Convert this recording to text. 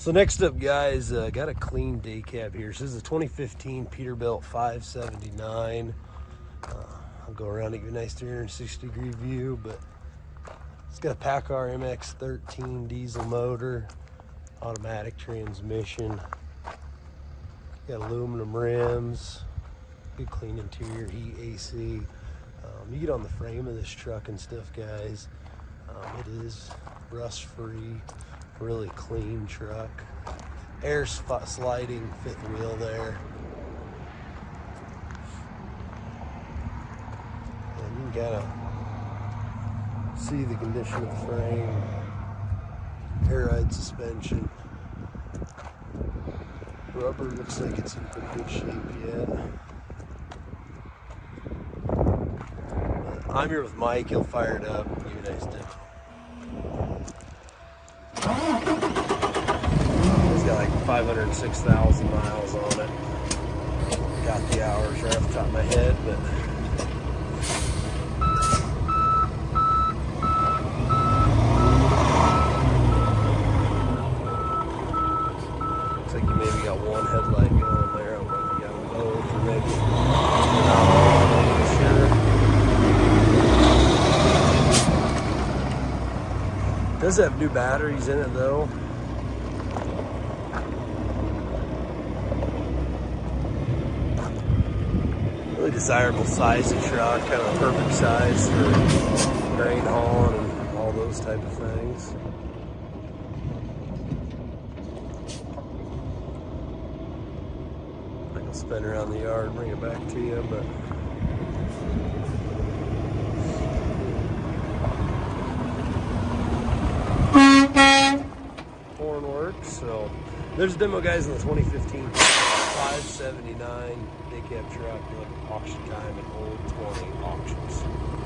So next up, guys, got a clean day cab here. So this is a 2015 Peterbilt 579. I'll go around and give you a nice 360-degree view, but it's got a Paccar MX-13 diesel motor, automatic transmission. Got aluminum rims, good clean interior, heat, AC. You get on the frame of this truck and stuff, guys. It is rust-free, really clean truck. Air sliding fifth wheel there. And you can kind of see the condition of the frame. Air ride suspension. Rubber looks like it's in pretty good shape yet. I'm here with Mike. He'll fire it up and give you a nice demo. It's got like 506,000 miles on it. Got the hours right off the top of my head, but looks like you maybe got one headlight going there. I don't know if you got them both, or maybe I'm not sure. Does have new batteries in it though. Really desirable size of truck, kind of the perfect size for grain hauling and all those type of things. I think I'll spin around the yard and bring it back to you, but horn works. So there's a demo, guys, in the 2015 579 day cab truck. Auction time at Old 20 Auctions.